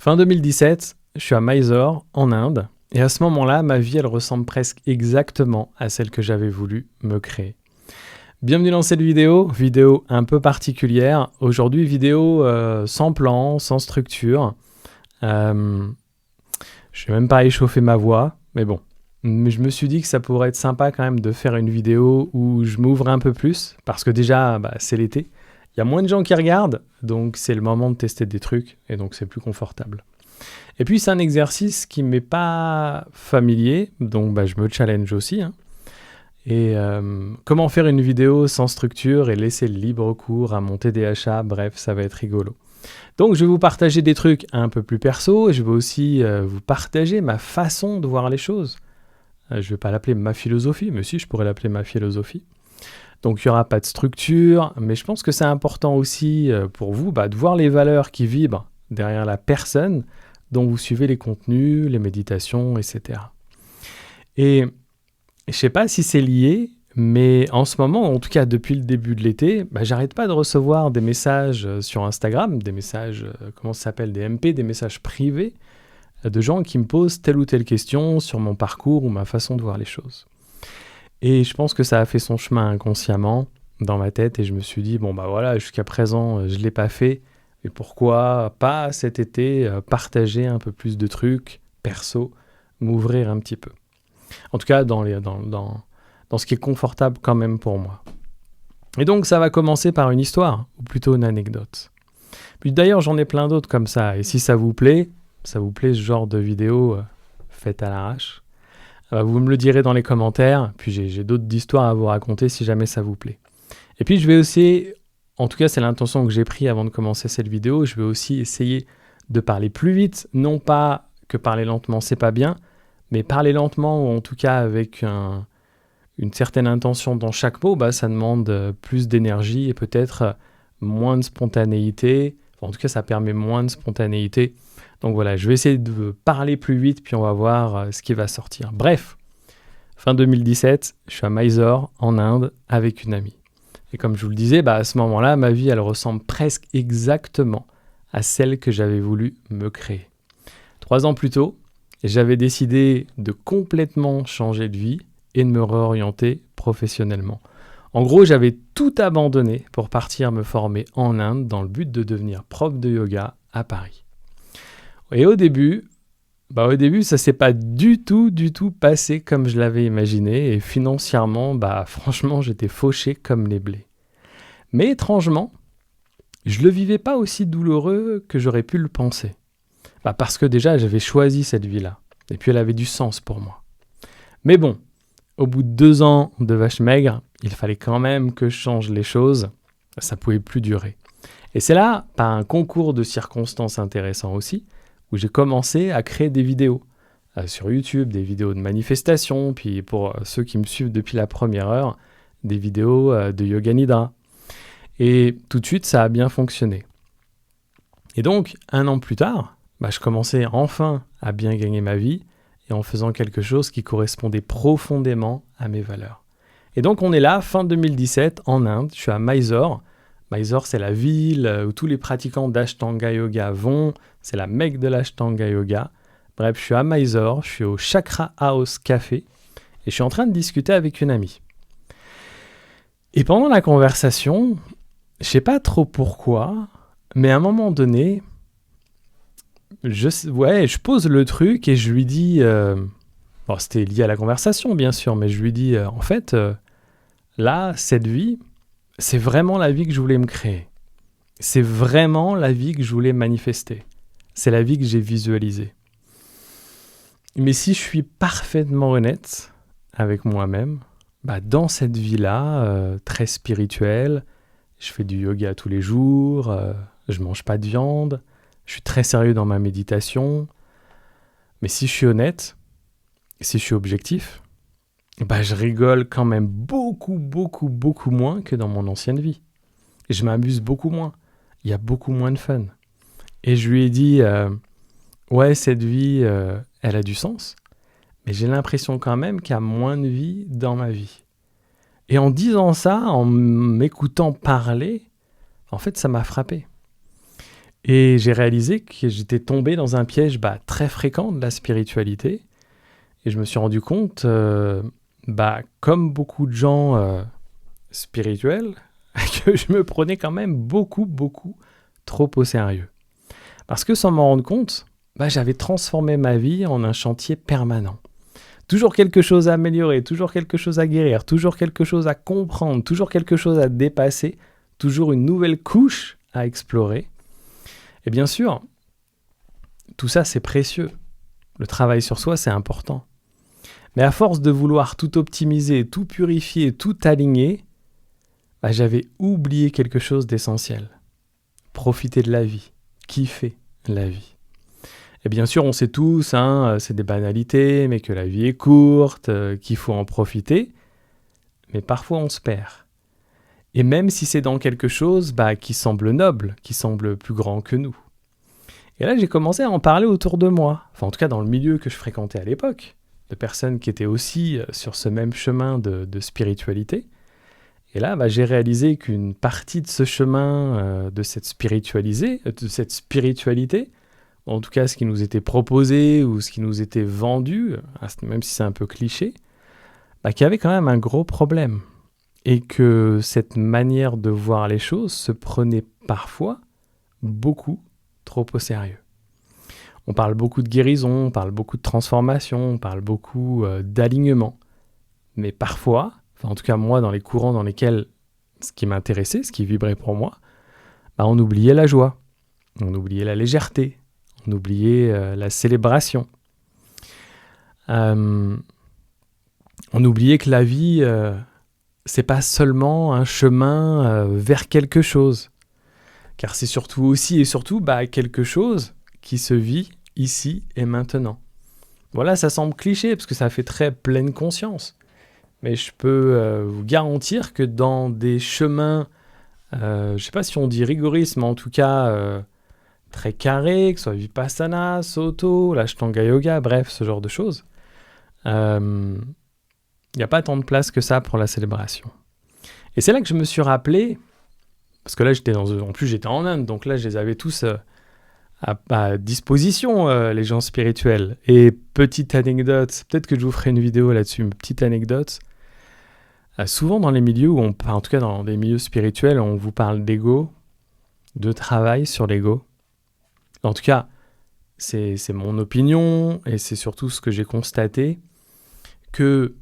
Fin 2017, je suis à Mysore, en Inde, et à ce moment-là, ma vie, elle ressemble presque exactement à celle que j'avais voulu me créer. Bienvenue dans cette vidéo un peu particulière. Aujourd'hui, vidéo sans plan, sans structure. Je vais même pas échauffer ma voix, mais bon. Mais je me suis dit que ça pourrait être sympa quand même de faire une vidéo où je m'ouvre un peu plus, parce que déjà, c'est l'été. Il y a moins de gens qui regardent, donc c'est le moment de tester des trucs, et donc c'est plus confortable. Et puis c'est un exercice qui ne m'est pas familier, donc je me challenge aussi. Et comment faire une vidéo sans structure et laisser le libre cours à mon TDAH, bref, ça va être rigolo. Donc je vais vous partager des trucs un peu plus perso, et je vais aussi vous partager ma façon de voir les choses. Je ne vais pas l'appeler ma philosophie, mais si, je pourrais l'appeler ma philosophie. Donc il n'y aura pas de structure, mais je pense que c'est important aussi pour vous de voir les valeurs qui vibrent derrière la personne dont vous suivez les contenus, les méditations, etc. Et je ne sais pas si c'est lié, mais en ce moment, en tout cas depuis le début de l'été, j'arrête pas de recevoir des messages sur Instagram, des messages, comment ça s'appelle, des MP, des messages privés, de gens qui me posent telle ou telle question sur mon parcours ou ma façon de voir les choses. Et je pense que ça a fait son chemin inconsciemment dans ma tête et je me suis dit, voilà, jusqu'à présent, je ne l'ai pas fait. Et pourquoi pas cet été partager un peu plus de trucs perso, m'ouvrir un petit peu. En tout cas, dans ce qui est confortable quand même pour moi. Et donc, ça va commencer par une histoire, ou plutôt une anecdote. Puis d'ailleurs, j'en ai plein d'autres comme ça. Et si ça vous plaît ce genre de vidéo faite à l'arrache, vous me le direz dans les commentaires, puis j'ai d'autres histoires à vous raconter si jamais ça vous plaît. Et puis je vais aussi, en tout cas c'est l'intention que j'ai prise avant de commencer cette vidéo, je vais aussi essayer de parler plus vite, non pas que parler lentement c'est pas bien, mais parler lentement ou en tout cas avec une certaine intention dans chaque mot, ça demande plus d'énergie et peut-être moins de spontanéité, en tout cas ça permet moins de spontanéité. Donc voilà, je vais essayer de parler plus vite, puis on va voir ce qui va sortir. Bref, fin 2017, je suis à Mysore, en Inde, avec une amie. Et comme je vous le disais, à ce moment-là, ma vie, elle ressemble presque exactement à celle que j'avais voulu me créer. 3 ans plus tôt, j'avais décidé de complètement changer de vie et de me réorienter professionnellement. En gros, j'avais tout abandonné pour partir me former en Inde dans le but de devenir prof de yoga à Paris. Et au début, ça s'est pas du tout passé comme je l'avais imaginé. Et financièrement, franchement, j'étais fauché comme les blés. Mais étrangement, je le vivais pas aussi douloureux que j'aurais pu le penser. Parce que déjà, j'avais choisi cette vie-là. Et puis, elle avait du sens pour moi. Mais bon, au bout de 2 ans de vache maigre, il fallait quand même que je change les choses. Ça pouvait plus durer. Et c'est là, par un concours de circonstances intéressant aussi, où j'ai commencé à créer des vidéos sur YouTube, des vidéos de manifestation, puis pour ceux qui me suivent depuis la première heure, des vidéos de Yoga Nidra. Et tout de suite, ça a bien fonctionné. Et donc, 1 an plus tard, je commençais enfin à bien gagner ma vie et en faisant quelque chose qui correspondait profondément à mes valeurs. Et donc, on est là, fin 2017, en Inde, je suis à Mysore. Mysore, c'est la ville où tous les pratiquants d'Ashtanga Yoga vont. C'est la Mecque de l'Ashtanga Yoga. Bref, je suis à Mysore, je suis au Chakra House Café et je suis en train de discuter avec une amie. Et pendant la conversation, je sais pas trop pourquoi, mais à un moment donné, je pose le truc et je lui dis... c'était lié à la conversation, bien sûr, mais je lui dis, en fait, là, cette vie... c'est vraiment la vie que je voulais me créer. C'est vraiment la vie que je voulais manifester. C'est la vie que j'ai visualisée. Mais si je suis parfaitement honnête avec moi-même, dans cette vie-là, très spirituelle, je fais du yoga tous les jours, je mange pas de viande, je suis très sérieux dans ma méditation. Mais si je suis honnête, si je suis objectif, je rigole quand même beaucoup moins que dans mon ancienne vie. Et je m'amuse beaucoup moins. Il y a beaucoup moins de fun. Et je lui ai dit, cette vie, elle a du sens, mais j'ai l'impression quand même qu'il y a moins de vie dans ma vie. Et en disant ça, en m'écoutant parler, en fait, ça m'a frappé. Et j'ai réalisé que j'étais tombé dans un piège très fréquent de la spiritualité. Et je me suis rendu compte, comme beaucoup de gens spirituels, que je me prenais quand même beaucoup, beaucoup trop au sérieux. Parce que sans m'en rendre compte, j'avais transformé ma vie en un chantier permanent. Toujours quelque chose à améliorer, toujours quelque chose à guérir, toujours quelque chose à comprendre, toujours quelque chose à dépasser, toujours une nouvelle couche à explorer. Et bien sûr, tout ça c'est précieux. Le travail sur soi c'est important. Mais à force de vouloir tout optimiser, tout purifier, tout aligner, j'avais oublié quelque chose d'essentiel. Profiter de la vie, kiffer la vie. Et bien sûr, on sait tous, c'est des banalités, mais que la vie est courte, qu'il faut en profiter. Mais parfois, on se perd. Et même si c'est dans quelque chose qui semble noble, qui semble plus grand que nous. Et là, j'ai commencé à en parler autour de moi. Enfin, en tout cas, dans le milieu que je fréquentais à l'époque, de personnes qui étaient aussi sur ce même chemin de spiritualité. Et là, j'ai réalisé qu'une partie de ce chemin, de cette spiritualité, en tout cas ce qui nous était proposé ou ce qui nous était vendu, même si c'est un peu cliché, qu'il y avait quand même un gros problème. Et que cette manière de voir les choses se prenait parfois beaucoup trop au sérieux. On parle beaucoup de guérison, on parle beaucoup de transformation, on parle beaucoup d'alignement. Mais parfois, en tout cas moi dans les courants dans lesquels ce qui m'intéressait, ce qui vibrait pour moi, on oubliait la joie, on oubliait la légèreté, on oubliait la célébration. On oubliait que la vie, c'est pas seulement un chemin vers quelque chose, car c'est surtout aussi et surtout quelque chose qui se vit ici et maintenant. Voilà, ça semble cliché parce que ça fait très pleine conscience. Mais je peux vous garantir que dans des chemins, je ne sais pas si on dit rigoristes, mais en tout cas très carrés, que ce soit Vipassana, Soto, l'Ashtanga Yoga, bref, ce genre de choses, il n'y a pas tant de place que ça pour la célébration. Et c'est là que je me suis rappelé, parce que là en plus j'étais en Inde, donc là je les avais tous à disposition, les gens spirituels. Et petite anecdote, peut-être que je vous ferai une vidéo là-dessus, une petite anecdote. Souvent dans les milieux en tout cas dans les milieux spirituels, on vous parle d'ego, de travail sur l'ego. En tout cas, c'est mon opinion et c'est surtout ce que j'ai constaté, qu'il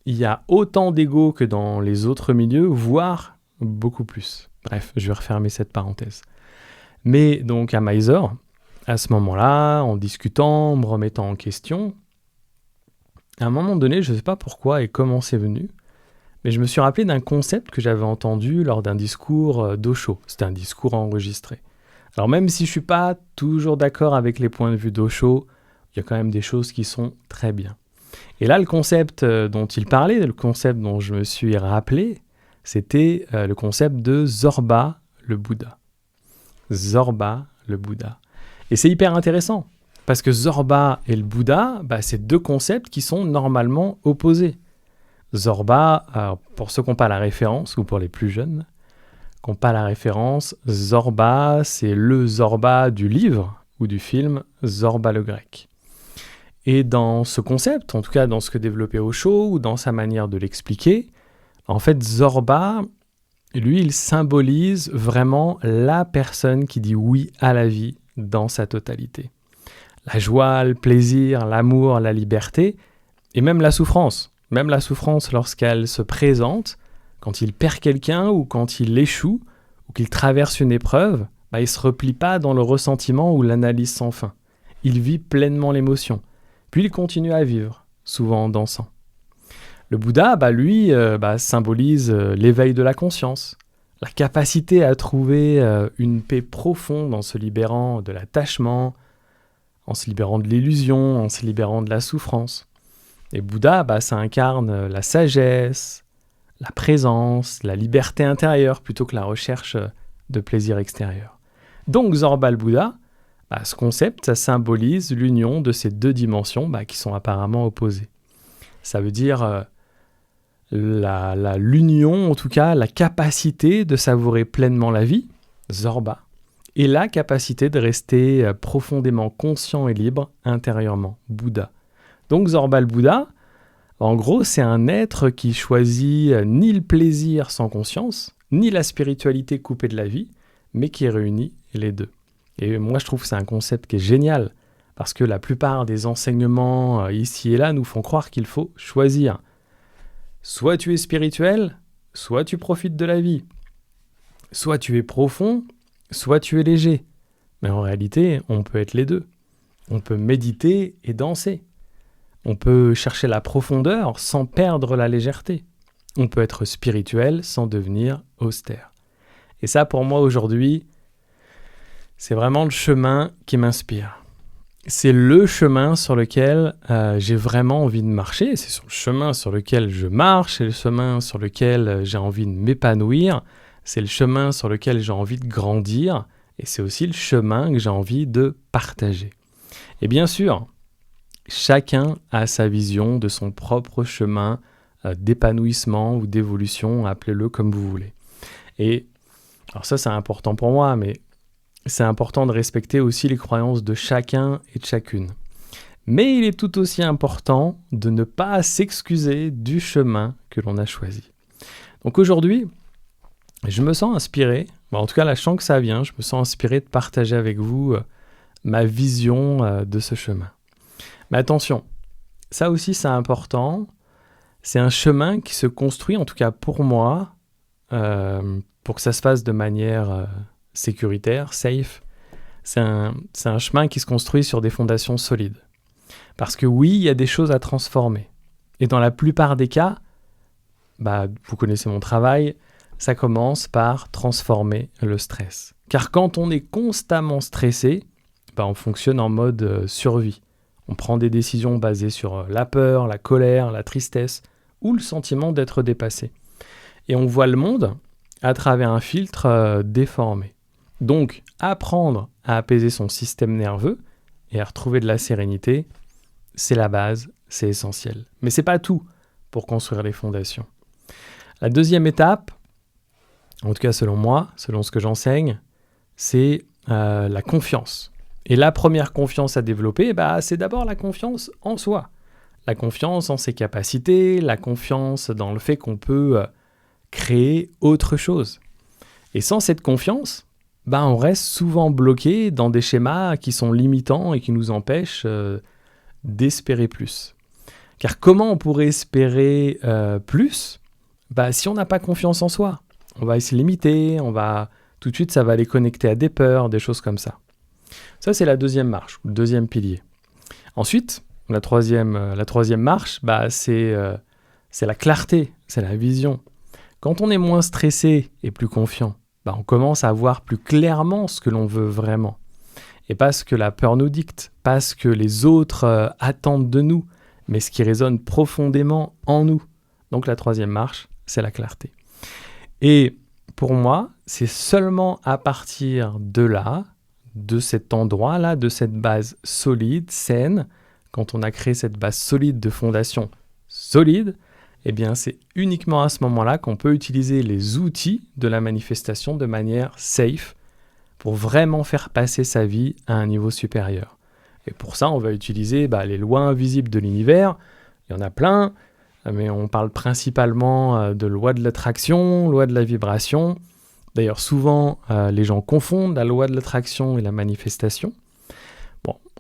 y a autant d'ego que dans les autres milieux, voire beaucoup plus. Bref, je vais refermer cette parenthèse. Mais donc à Mysore, à ce moment-là, en discutant, me remettant en question, à un moment donné, je ne sais pas pourquoi et comment c'est venu, mais je me suis rappelé d'un concept que j'avais entendu lors d'un discours d'Osho. C'était un discours enregistré. Alors même si je ne suis pas toujours d'accord avec les points de vue d'Osho, il y a quand même des choses qui sont très bien. Et là, le concept dont il parlait, le concept dont je me suis rappelé, c'était le concept de Zorba, le Bouddha. Zorba, le Bouddha. Et c'est hyper intéressant, parce que Zorba et le Bouddha, c'est deux concepts qui sont normalement opposés. Zorba, alors pour ceux qui n'ont pas la référence, ou pour les plus jeunes, qui n'ont pas la référence, Zorba, c'est le Zorba du livre ou du film Zorba le Grec. Et dans ce concept, en tout cas dans ce que développait Osho, ou dans sa manière de l'expliquer, en fait Zorba, lui, il symbolise vraiment la personne qui dit oui à la vie dans sa totalité. La joie, le plaisir, l'amour, la liberté, et même la souffrance. Même la souffrance lorsqu'elle se présente, quand il perd quelqu'un ou quand il échoue, ou qu'il traverse une épreuve, il ne se replie pas dans le ressentiment ou l'analyse sans fin. Il vit pleinement l'émotion. Puis il continue à vivre, souvent en dansant. Le Bouddha, lui, symbolise l'éveil de la conscience, la capacité à trouver une paix profonde en se libérant de l'attachement, en se libérant de l'illusion, en se libérant de la souffrance. Et Bouddha, ça incarne la sagesse, la présence, la liberté intérieure, plutôt que la recherche de plaisir extérieur. Donc Zorba le Bouddha, ce concept, ça symbolise l'union de ces deux dimensions qui sont apparemment opposées. Ça veut dire l'union, en tout cas la capacité de savourer pleinement la vie, Zorba, et la capacité de rester profondément conscient et libre intérieurement, Bouddha. Donc Zorba le Bouddha, en gros, c'est un être qui choisit ni le plaisir sans conscience, ni la spiritualité coupée de la vie, mais qui réunit les deux. Et moi, je trouve que c'est un concept qui est génial, parce que la plupart des enseignements ici et là nous font croire qu'il faut choisir. Soit tu es spirituel, soit tu profites de la vie. Soit tu es profond, soit tu es léger. Mais en réalité, on peut être les deux. On peut méditer et danser. On peut chercher la profondeur sans perdre la légèreté. On peut être spirituel sans devenir austère. Et ça, pour moi, aujourd'hui, c'est vraiment le chemin qui m'inspire. C'est le chemin sur lequel j'ai vraiment envie de marcher. C'est sur le chemin sur lequel je marche. C'est le chemin sur lequel j'ai envie de m'épanouir. C'est le chemin sur lequel j'ai envie de grandir. Et c'est aussi le chemin que j'ai envie de partager. Et bien sûr, chacun a sa vision de son propre chemin d'épanouissement ou d'évolution, appelez-le comme vous voulez. Et alors ça, c'est important pour moi, mais c'est important de respecter aussi les croyances de chacun et de chacune. Mais il est tout aussi important de ne pas s'excuser du chemin que l'on a choisi. Donc aujourd'hui, je me sens inspiré, en tout cas là je sens que ça vient, je me sens inspiré de partager avec vous ma vision de ce chemin. Mais attention, ça aussi c'est important, c'est un chemin qui se construit, en tout cas pour moi, pour que ça se fasse de manière sécuritaire, safe. C'est un chemin qui se construit sur des fondations solides. Parce que oui, il y a des choses à transformer. Et dans la plupart des cas, vous connaissez mon travail, ça commence par transformer le stress. Car quand on est constamment stressé, on fonctionne en mode survie. On prend des décisions basées sur la peur, la colère, la tristesse ou le sentiment d'être dépassé. Et on voit le monde à travers un filtre déformé. Donc, apprendre à apaiser son système nerveux et à retrouver de la sérénité, c'est la base, c'est essentiel. Mais c'est pas tout pour construire les fondations. La deuxième étape, en tout cas selon moi, selon ce que j'enseigne, c'est la confiance. Et la première confiance à développer, c'est d'abord la confiance en soi. La confiance en ses capacités, la confiance dans le fait qu'on peut créer autre chose. Et sans cette confiance, on reste souvent bloqué dans des schémas qui sont limitants et qui nous empêchent d'espérer plus. Car comment on pourrait espérer plus si on n'a pas confiance en soi? On va se limiter, tout de suite ça va aller connecter à des peurs, des choses comme ça. Ça c'est la deuxième marche, le deuxième pilier. Ensuite, la troisième marche, c'est la clarté, c'est la vision. Quand on est moins stressé et plus confiant, on commence à voir plus clairement ce que l'on veut vraiment. Et pas ce que la peur nous dicte, pas ce que les autres attendent de nous, mais ce qui résonne profondément en nous. Donc la troisième marche, c'est la clarté. Et pour moi, c'est seulement à partir de là, de cet endroit-là, de cette base solide, saine, quand on a créé cette base solide de fondation solide, c'est uniquement à ce moment-là qu'on peut utiliser les outils de la manifestation de manière safe pour vraiment faire passer sa vie à un niveau supérieur. Et pour ça, on va utiliser les lois invisibles de l'univers. Il y en a plein, mais on parle principalement de loi de l'attraction, loi de la vibration. D'ailleurs, souvent, les gens confondent la loi de l'attraction et la manifestation.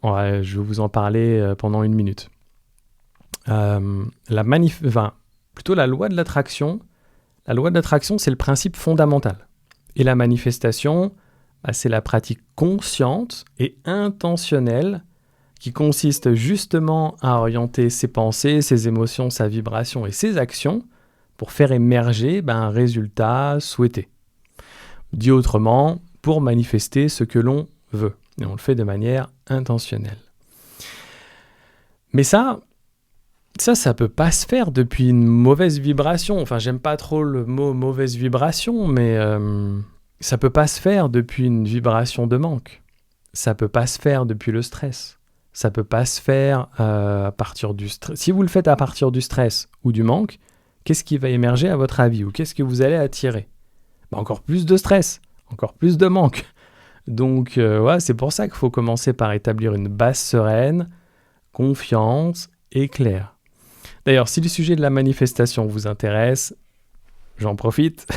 Je vais vous en parler pendant 1 minute. Plutôt la loi de l'attraction. La loi de l'attraction, c'est le principe fondamental. Et la manifestation, c'est la pratique consciente et intentionnelle qui consiste justement à orienter ses pensées, ses émotions, sa vibration et ses actions pour faire émerger un résultat souhaité. Dit autrement, pour manifester ce que l'on veut. Et on le fait de manière intentionnelle. Mais ça peut pas se faire depuis une mauvaise vibration. Enfin, j'aime pas trop le mot mauvaise vibration, mais ça peut pas se faire depuis une vibration de manque. Ça peut pas se faire depuis le stress. Ça peut pas se faire à partir du stress. Si vous le faites à partir du stress ou du manque, qu'est-ce qui va émerger à votre avis? Ou qu'est-ce que vous allez attirer? Encore plus de stress, encore plus de manque. Donc, ouais, c'est pour ça qu'il faut commencer par établir une base sereine, confiance et claire. D'ailleurs, si le sujet de la manifestation vous intéresse, j'en profite,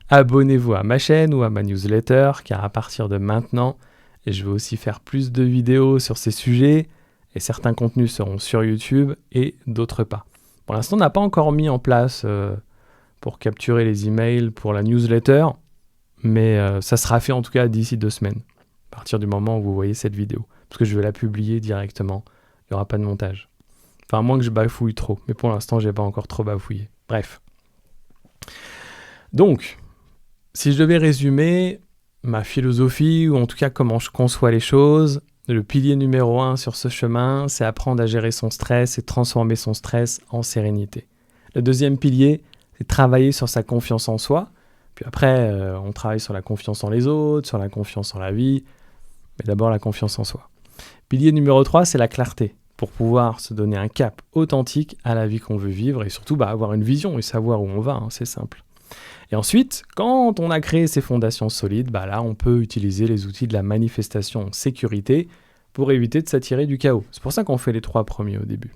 abonnez-vous à ma chaîne ou à ma newsletter, car à partir de maintenant, je vais aussi faire plus de vidéos sur ces sujets, et certains contenus seront sur YouTube et d'autres pas. Pour l'instant, on n'a pas encore mis en place pour capturer les emails pour la newsletter, mais ça sera fait en tout cas d'ici 2 semaines, à partir du moment où vous voyez cette vidéo, parce que je vais la publier directement, il n'y aura pas de montage. Enfin, à moins que je bafouille trop, mais pour l'instant, je n'ai pas encore trop bafouillé. Bref. Donc, si je devais résumer ma philosophie, ou en tout cas comment je conçois les choses, le pilier numéro 1 sur ce chemin, c'est apprendre à gérer son stress et transformer son stress en sérénité. Le deuxième pilier, c'est travailler sur sa confiance en soi. Puis après, on travaille sur la confiance en les autres, sur la confiance en la vie, mais d'abord la confiance en soi. Pilier numéro 3, c'est la clarté, pour pouvoir se donner un cap authentique à la vie qu'on veut vivre et surtout avoir une vision et savoir où on va, c'est simple. Et ensuite, quand on a créé ces fondations solides, là, on peut utiliser les outils de la manifestation en sécurité pour éviter de s'attirer du chaos. C'est pour ça qu'on fait les 3 premiers au début.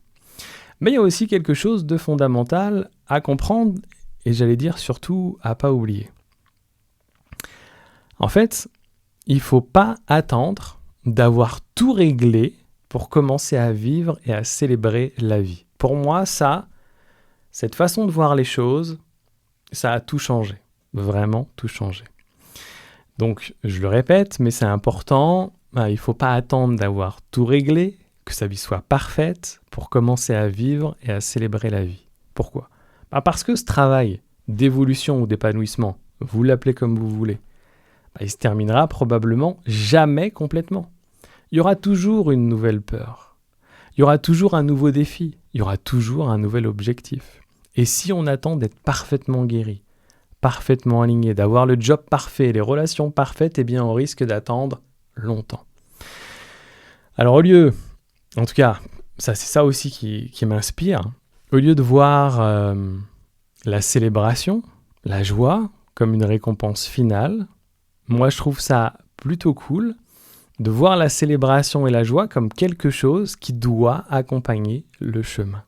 Mais il y a aussi quelque chose de fondamental à comprendre et j'allais dire surtout à pas oublier. En fait, il ne faut pas attendre d'avoir tout réglé pour commencer à vivre et à célébrer la vie. Pour moi, cette façon de voir les choses, ça a tout changé, vraiment tout changé. Donc, je le répète, mais c'est important, il ne faut pas attendre d'avoir tout réglé, que sa vie soit parfaite pour commencer à vivre et à célébrer la vie. Pourquoi ? Parce que ce travail d'évolution ou d'épanouissement, vous l'appelez comme vous voulez, il se terminera probablement jamais complètement. Il y aura toujours une nouvelle peur, il y aura toujours un nouveau défi, il y aura toujours un nouvel objectif. Et si on attend d'être parfaitement guéri, parfaitement aligné, d'avoir le job parfait, les relations parfaites, on risque d'attendre longtemps. Alors en tout cas, c'est ça aussi qui m'inspire, au lieu de voir la célébration, la joie, comme une récompense finale, moi je trouve ça plutôt cool de voir la célébration et la joie comme quelque chose qui doit accompagner le chemin.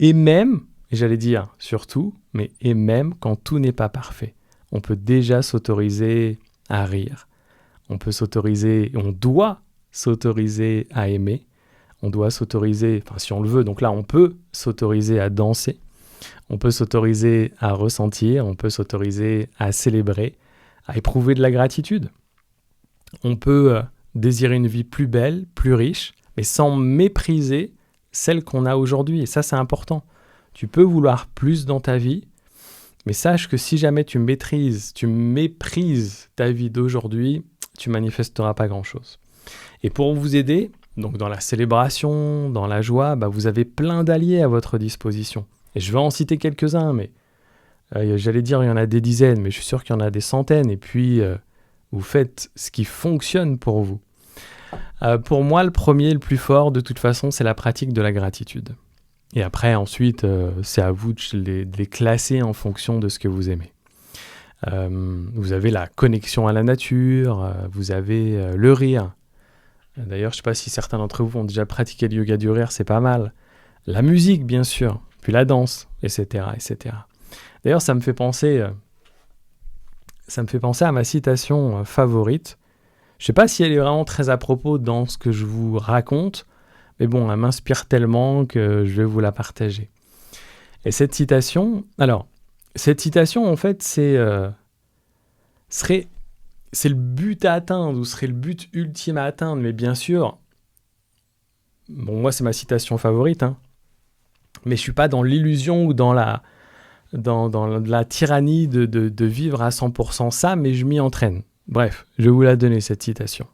Et même, j'allais dire surtout, et même quand tout n'est pas parfait, on peut déjà s'autoriser à rire. On doit s'autoriser à aimer. On doit s'autoriser, si on le veut, donc là on peut s'autoriser à danser. On peut s'autoriser à ressentir, on peut s'autoriser à célébrer, à éprouver de la gratitude. On peut désirer une vie plus belle, plus riche, mais sans mépriser celle qu'on a aujourd'hui. Et ça, c'est important. Tu peux vouloir plus dans ta vie, mais sache que si jamais tu méprises ta vie d'aujourd'hui, tu manifesteras pas grand-chose. Et pour vous aider, donc dans la célébration, dans la joie, vous avez plein d'alliés à votre disposition. Et je vais en citer quelques-uns, mais j'allais dire il y en a des dizaines, mais je suis sûr qu'il y en a des centaines. Et puis, vous faites ce qui fonctionne pour vous. Pour moi, le premier, le plus fort, de toute façon, c'est la pratique de la gratitude. Et après, ensuite, c'est à vous de les classer en fonction de ce que vous aimez. Vous avez la connexion à la nature, vous avez le rire. D'ailleurs, je ne sais pas si certains d'entre vous ont déjà pratiqué le yoga du rire, c'est pas mal. La musique, bien sûr, puis la danse, etc., etc. D'ailleurs, ça me fait penser à ma citation favorite. Je ne sais pas si elle est vraiment très à propos dans ce que je vous raconte, mais bon, elle m'inspire tellement que je vais vous la partager. Et cette citation, en fait, c'est le but à atteindre, ou serait le but ultime à atteindre, mais bien sûr, moi c'est ma citation favorite, mais je ne suis pas dans l'illusion ou dans la tyrannie de vivre à 100% ça, mais je m'y entraîne. Bref, je vais vous la donner, cette citation.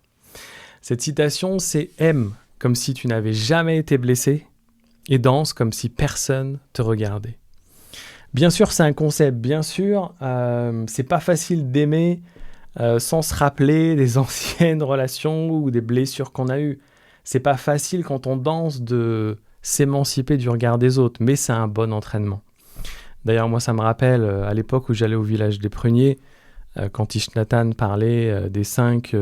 Cette citation, c'est « aime comme si tu n'avais jamais été blessé et danse comme si personne te regardait ». Bien sûr, c'est un concept. Bien sûr, c'est pas facile d'aimer sans se rappeler des anciennes relations ou des blessures qu'on a eues. C'est pas facile quand on danse de s'émanciper du regard des autres, mais c'est un bon entraînement. D'ailleurs, moi, ça me rappelle à l'époque où j'allais au village des Pruniers, quand Thich Nhat Hanh parlait des 5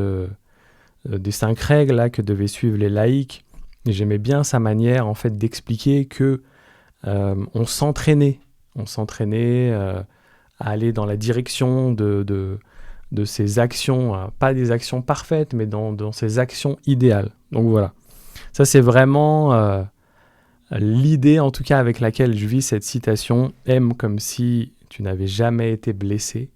règles là, que devaient suivre les laïcs. Et j'aimais bien sa manière en fait d'expliquer que on s'entraînait à aller dans la direction de ces actions, pas des actions parfaites, mais dans ces actions idéales. Donc voilà, ça c'est vraiment l'idée en tout cas avec laquelle je vis cette citation. Aime comme si tu n'avais jamais été blessé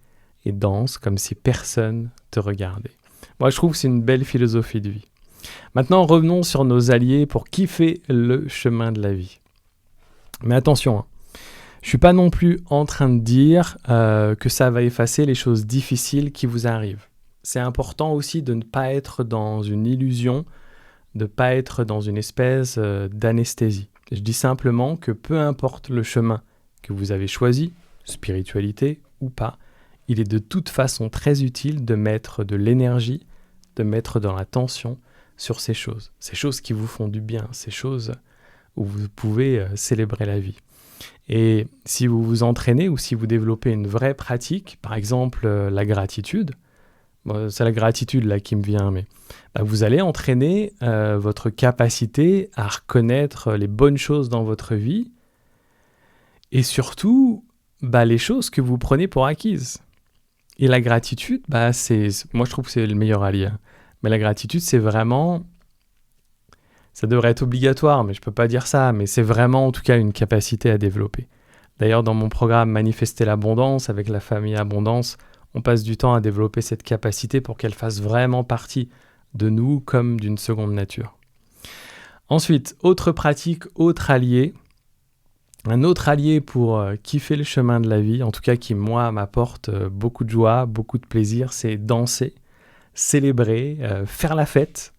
et danse comme si personne te regardait. Moi je trouve que c'est une belle philosophie de vie. Maintenant revenons sur nos alliés pour kiffer le chemin de la vie. Mais attention, hein. Je ne suis pas non plus en train de dire que ça va effacer les choses difficiles qui vous arrivent. C'est important aussi de ne pas être dans une illusion, de ne pas être dans une espèce d'anesthésie. Je dis simplement que peu importe le chemin que vous avez choisi, spiritualité ou pas, il est de toute façon très utile de mettre de l'énergie, de mettre dans l'attention sur ces choses qui vous font du bien, ces choses où vous pouvez célébrer la vie. Et si vous vous entraînez ou si vous développez une vraie pratique, par exemple la gratitude, c'est la gratitude là qui me vient, mais vous allez entraîner votre capacité à reconnaître les bonnes choses dans votre vie et surtout les choses que vous prenez pour acquises. Et la gratitude, moi je trouve que c'est le meilleur allié. Mais la gratitude, c'est vraiment... Ça devrait être obligatoire, mais je ne peux pas dire ça, mais c'est vraiment en tout cas une capacité à développer. D'ailleurs, dans mon programme Manifester l'abondance, avec la famille Abondance, on passe du temps à développer cette capacité pour qu'elle fasse vraiment partie de nous comme d'une seconde nature. Ensuite, autre pratique, autre allié. Un autre allié pour kiffer le chemin de la vie, en tout cas qui, moi, m'apporte beaucoup de joie, beaucoup de plaisir, c'est danser, célébrer, faire la fête.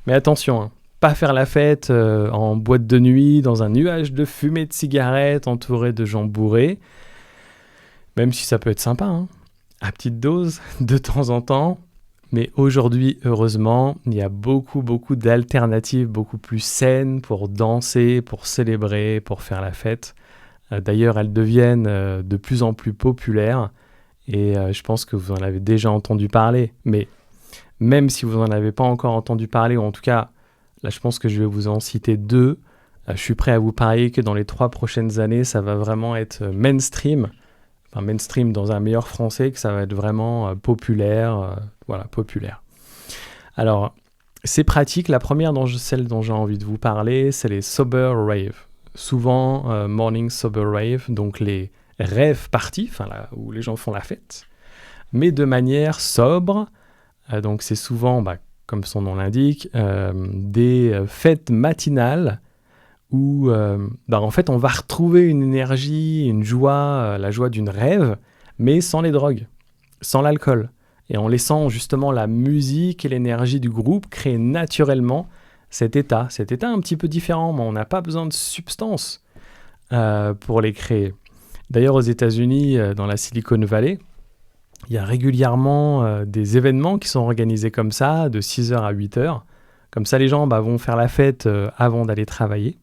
Mais attention, hein, pas faire la fête en boîte de nuit, dans un nuage de fumée de cigarettes, entouré de gens bourrés, même si ça peut être sympa, hein, à petite dose, de temps en temps. Mais aujourd'hui, heureusement, il y a beaucoup d'alternatives, beaucoup plus saines pour danser, pour célébrer, pour faire la fête. D'ailleurs, elles deviennent de plus en plus populaires et je pense que vous en avez déjà entendu parler. Mais même si vous n'en avez pas encore entendu parler, ou en tout cas, là, je pense que je vais vous en citer 2. Je suis prêt à vous parier que dans les 3 prochaines années, ça va vraiment être mainstream. Enfin, mainstream dans un meilleur français, que ça va être vraiment populaire. Populaire. Alors, ces pratiques, la première, celle dont j'ai envie de vous parler, c'est les sober rave. Souvent, morning sober rave, donc les rave parties, où les gens font la fête, mais de manière sobre. Donc, c'est souvent, comme son nom l'indique, des fêtes matinales où en fait on va retrouver une énergie, une joie, la joie d'une rêve, mais sans les drogues, sans l'alcool, et en laissant justement la musique et l'énergie du groupe créer naturellement cet état un petit peu différent, mais on n'a pas besoin de substances pour les créer. D'ailleurs aux États-Unis, dans la Silicon Valley, il y a régulièrement des événements qui sont organisés comme ça, de 6h à 8h. Comme ça, les gens vont faire la fête avant d'aller travailler.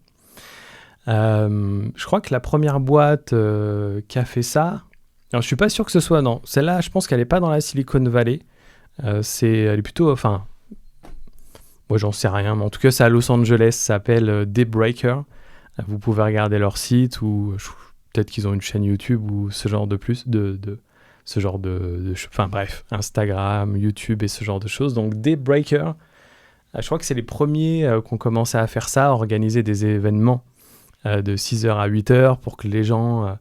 Je crois que la première boîte qui a fait ça, alors, je ne suis pas sûr que ce soit, non. Celle-là, je pense qu'elle n'est pas dans la Silicon Valley. Elle est plutôt, moi j'en sais rien, mais en tout cas, c'est à Los Angeles, ça s'appelle Daybreaker. Vous pouvez regarder leur site ou peut-être qu'ils ont une chaîne YouTube ou ce genre bref, Instagram, YouTube et ce genre de choses. Donc Daybreaker, je crois que c'est les premiers qui ont commencé à faire ça, à organiser des événements de 6h à 8h pour que les gens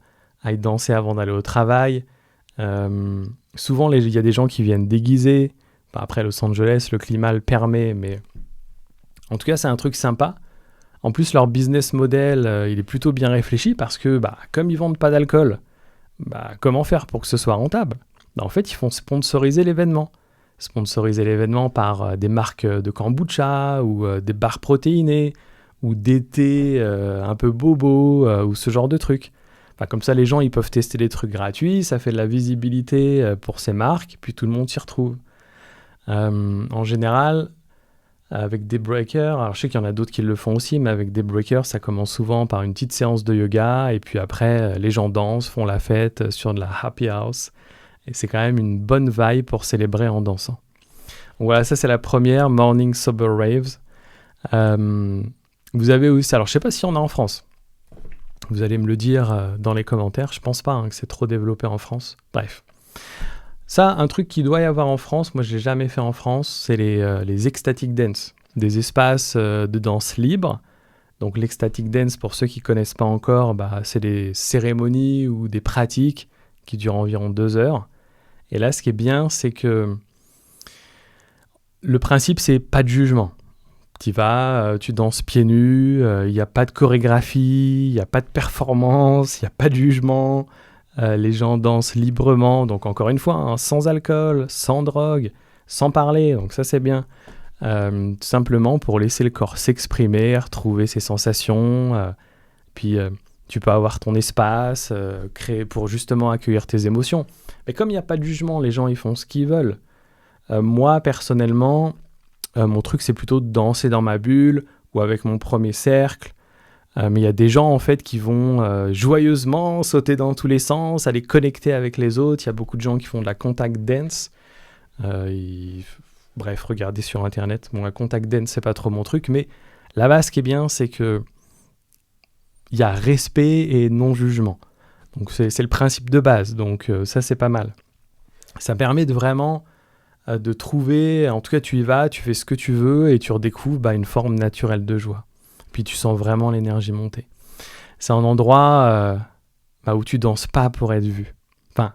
aillent danser avant d'aller au travail. Souvent, il y a des gens qui viennent déguisés. Après, Los Angeles, le climat le permet, mais en tout cas, c'est un truc sympa. En plus, leur business model, il est plutôt bien réfléchi parce que, comme ils vendent pas d'alcool, comment faire pour que ce soit rentable ? En fait, ils font sponsoriser l'événement. Sponsoriser l'événement par des marques de kombucha ou des barres protéinées ou des thés un peu bobos ou ce genre de trucs. Comme ça, les gens ils peuvent tester des trucs gratuits, ça fait de la visibilité pour ces marques, puis tout le monde s'y retrouve. En général, avec Daybreaker, alors je sais qu'il y en a d'autres qui le font aussi, mais avec Daybreaker, ça commence souvent par une petite séance de yoga, et puis après, les gens dansent, font la fête sur de la happy house, Et c'est quand même une bonne vibe pour célébrer en dansant. Donc voilà, ça c'est la première, Morning Sober Raves. Vous avez aussi, alors je sais pas s'il y en a en France. Vous allez me le dire dans les commentaires. Je pense pas que c'est trop développé en France. Bref. Ça, un truc qu'il doit y avoir en France, moi je l'ai jamais fait en France, c'est les ecstatic dance. Des espaces de danse libre. Donc l'ecstatic dance, pour ceux qui connaissent pas encore, c'est des cérémonies ou des pratiques qui durent environ 2 heures. Et là, ce qui est bien, c'est que le principe, c'est pas de jugement. Tu vas, tu danses pieds nus, il n'y a pas de chorégraphie, il n'y a pas de performance, il n'y a pas de jugement. Les gens dansent librement, donc encore une fois, sans alcool, sans drogue, sans parler, donc ça c'est bien. Tout simplement pour laisser le corps s'exprimer, retrouver ses sensations, puis tu peux avoir ton espace, créer pour justement accueillir tes émotions. Mais comme il n'y a pas de jugement, les gens ils font ce qu'ils veulent. Moi personnellement, mon truc c'est plutôt de danser dans ma bulle ou avec mon premier cercle. Mais il y a des gens en fait qui vont joyeusement sauter dans tous les sens, aller connecter avec les autres. Il y a beaucoup de gens qui font de la contact dance. Bref, regardez sur internet. Bon, la contact dance c'est pas trop mon truc, mais là-bas ce qui est bien c'est que il y a respect et non-jugement. Donc c'est le principe de base, donc ça c'est pas mal. Ça permet de vraiment de trouver, en tout cas tu y vas, tu fais ce que tu veux et tu redécouvres une forme naturelle de joie. Puis tu sens vraiment l'énergie monter. C'est un endroit où tu danses pas pour être vu. Enfin,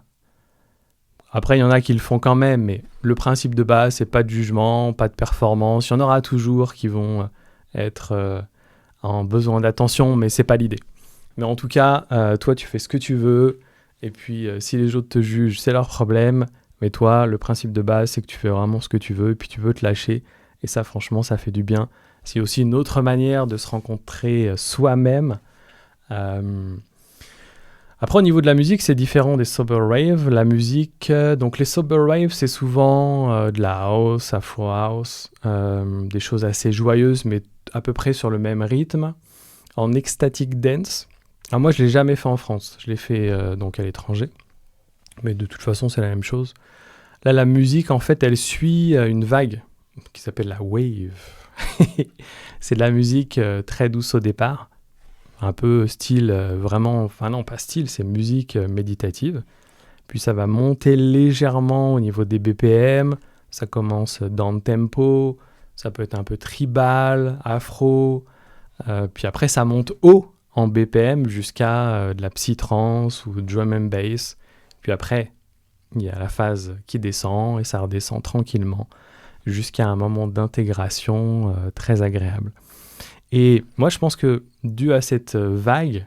après il y en a qui le font quand même, mais le principe de base c'est pas de jugement, pas de performance. Il y en aura toujours qui vont être en besoin d'attention, mais c'est pas l'idée. Mais en tout cas, toi tu fais ce que tu veux, et puis si les autres te jugent, c'est leur problème. Mais toi, le principe de base, c'est que tu fais vraiment ce que tu veux, et puis tu veux te lâcher. Et ça, franchement, ça fait du bien. C'est aussi une autre manière de se rencontrer soi-même. Après, au niveau de la musique, c'est différent des sober rave. La musique, donc les sober rave, c'est souvent de la house, afro house, des choses assez joyeuses, mais à peu près sur le même rythme. En ecstatic dance. Alors moi, je l'ai jamais fait en France. Je l'ai fait donc à l'étranger. Mais de toute façon, c'est la même chose. Là, la musique, en fait, elle suit une vague qui s'appelle la wave. C'est de la musique très douce au départ, un peu style vraiment, enfin non, pas style, c'est musique méditative. Puis ça va monter légèrement au niveau des BPM, ça commence down tempo, ça peut être un peu tribal, afro, puis après ça monte haut en BPM jusqu'à de la psytrance ou drum and bass. Puis après, il y a la phase qui descend et ça redescend tranquillement jusqu'à un moment d'intégration très agréable. Et moi, je pense que dû à cette vague,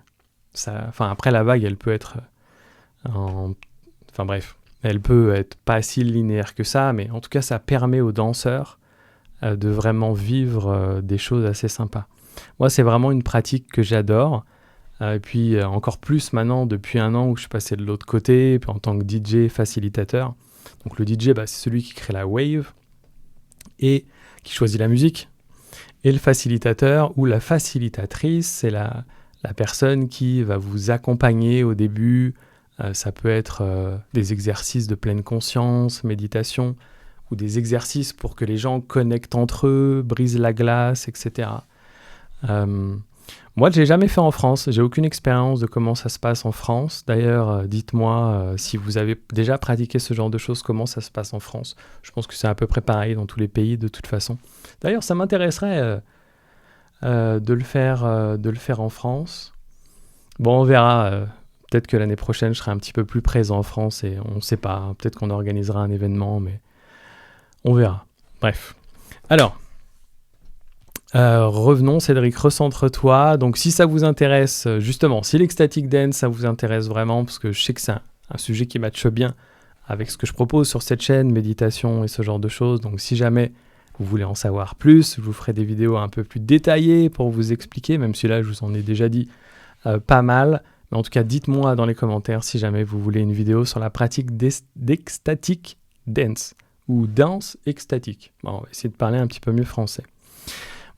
après la vague, elle peut être elle peut être pas si linéaire que ça, mais en tout cas, ça permet aux danseurs de vraiment vivre des choses assez sympas. Moi, c'est vraiment une pratique que j'adore. Et puis encore plus maintenant, depuis 1 an où je suis passé de l'autre côté, puis en tant que DJ facilitateur. Donc le DJ, c'est celui qui crée la wave et qui choisit la musique. Et le facilitateur ou la facilitatrice, c'est la personne qui va vous accompagner au début. Ça peut être des exercices de pleine conscience, méditation, ou des exercices pour que les gens connectent entre eux, brisent la glace, etc. Moi, je ne l'ai jamais fait en France. J'ai aucune expérience de comment ça se passe en France. D'ailleurs, dites-moi si vous avez déjà pratiqué ce genre de choses, comment ça se passe en France. Je pense que c'est à peu près pareil dans tous les pays de toute façon. D'ailleurs, ça m'intéresserait de le faire en France. Bon, on verra. Peut-être que l'année prochaine, je serai un petit peu plus présent en France et on ne sait pas. Peut-être qu'on organisera un événement, mais on verra. Bref. Alors, revenons, Cédric, recentre-toi. Donc, si ça vous intéresse, justement, si l'ecstatic dance, ça vous intéresse vraiment, parce que je sais que c'est un sujet qui matche bien avec ce que je propose sur cette chaîne, méditation et ce genre de choses. Donc, si jamais vous voulez en savoir plus, je vous ferai des vidéos un peu plus détaillées pour vous expliquer, même si là, je vous en ai déjà dit pas mal. Mais en tout cas, dites-moi dans les commentaires si jamais vous voulez une vidéo sur la pratique d'ecstatic dance ou danse extatique. Bon, on va essayer de parler un petit peu mieux français.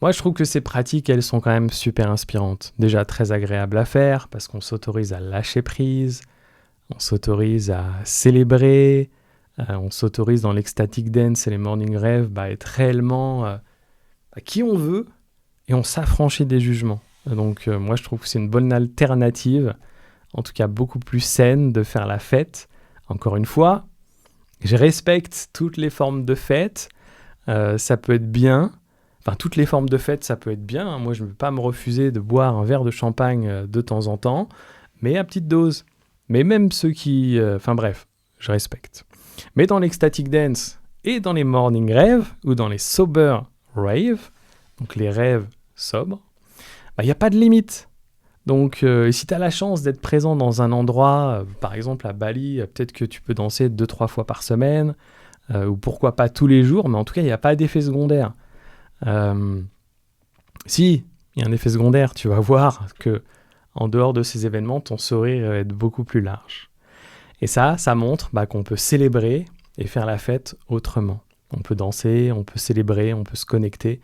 Moi, je trouve que ces pratiques, elles sont quand même super inspirantes. Déjà très agréables à faire parce qu'on s'autorise à lâcher prise, On s'autorise à célébrer, on s'autorise dans l'ecstatic dance et les morning rêves à être réellement qui on veut et on s'affranchit des jugements. Donc moi je trouve que c'est une bonne alternative, en tout cas beaucoup plus saine de faire la fête. Encore une fois, je respecte toutes les formes de fête, ça peut être bien. Enfin, toutes les formes de fête, ça peut être bien. Moi, je ne peux pas me refuser de boire un verre de champagne de temps en temps, mais à petite dose. Mais même ceux qui... Enfin bref, je respecte. Mais dans l'ecstatic dance et dans les morning rêves, ou dans les sober rave, donc les rêves sobres, il n'y a pas de limite. Donc, si tu as la chance d'être présent dans un endroit, par exemple à Bali, peut-être que tu peux danser 2-3 fois par semaine, ou pourquoi pas tous les jours, mais en tout cas, il n'y a pas d'effet secondaire. Si, il y a un effet secondaire, tu vas voir que en dehors de ces événements, ton sourire va être beaucoup plus large. Et ça montre qu'on peut célébrer et faire la fête autrement. On peut danser, on peut célébrer, on peut se connecter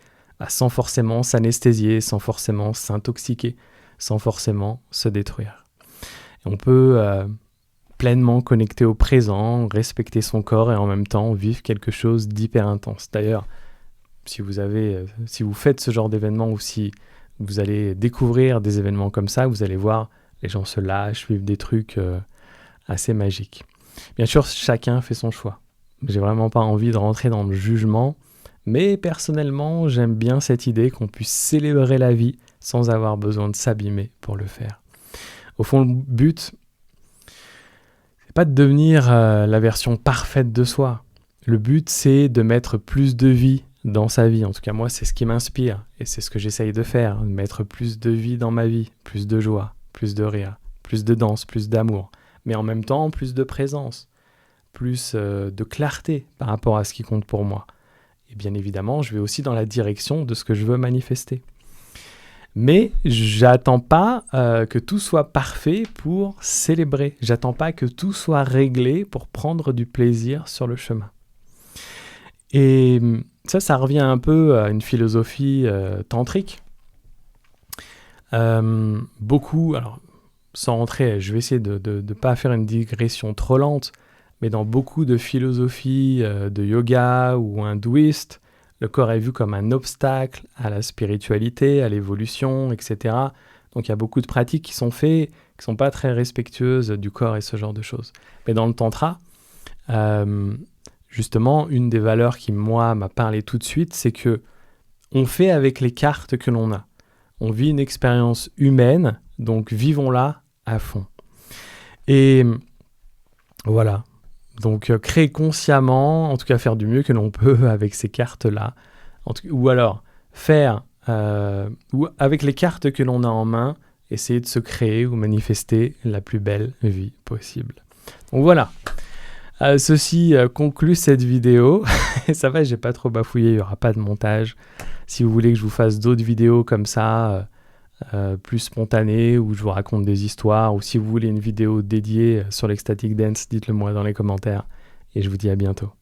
sans forcément s'anesthésier, sans forcément s'intoxiquer, sans forcément se détruire. Et on peut pleinement connecter au présent, respecter son corps et en même temps vivre quelque chose d'hyper intense. D'ailleurs, si vous faites ce genre d'événement ou si vous allez découvrir des événements comme ça, vous allez voir, les gens se lâchent, vivent des trucs assez magiques. Bien sûr, chacun fait son choix. J'ai vraiment pas envie de rentrer dans le jugement, mais personnellement, j'aime bien cette idée qu'on puisse célébrer la vie sans avoir besoin de s'abîmer pour le faire. Au fond, le but, c'est pas de devenir la version parfaite de soi. Le but, c'est de mettre plus de vie dans sa vie. En tout cas, moi, c'est ce qui m'inspire et c'est ce que j'essaye de faire, de mettre plus de vie dans ma vie, plus de joie, plus de rire, plus de danse, plus d'amour, mais en même temps, plus de présence, plus de clarté par rapport à ce qui compte pour moi. Et bien évidemment, je vais aussi dans la direction de ce que je veux manifester. Mais j'attends pas que tout soit parfait pour célébrer. J'attends pas que tout soit réglé pour prendre du plaisir sur le chemin. Et ça revient un peu à une philosophie tantrique. Beaucoup, alors sans rentrer, je vais essayer de ne pas faire une digression trop lente, mais dans beaucoup de philosophies de yoga ou hindouistes, le corps est vu comme un obstacle à la spiritualité, à l'évolution, etc. Donc il y a beaucoup de pratiques qui sont faites, qui ne sont pas très respectueuses du corps et ce genre de choses. Mais dans le tantra, justement, une des valeurs qui, moi, m'a parlé tout de suite, c'est que on fait avec les cartes que l'on a. On vit une expérience humaine, donc vivons-la à fond. Et voilà. Donc, créer consciemment, en tout cas faire du mieux que l'on peut avec ces cartes-là. Ou alors, faire, ou avec les cartes que l'on a en main, essayer de se créer ou manifester la plus belle vie possible. Donc voilà. Ceci conclut cette vidéo. Ça va, j'ai pas trop bafouillé, il n'y aura pas de montage. Si vous voulez que je vous fasse d'autres vidéos comme ça, plus spontanées, où je vous raconte des histoires, ou si vous voulez une vidéo dédiée sur l'ecstatic dance, dites-le moi dans les commentaires. Et je vous dis à bientôt.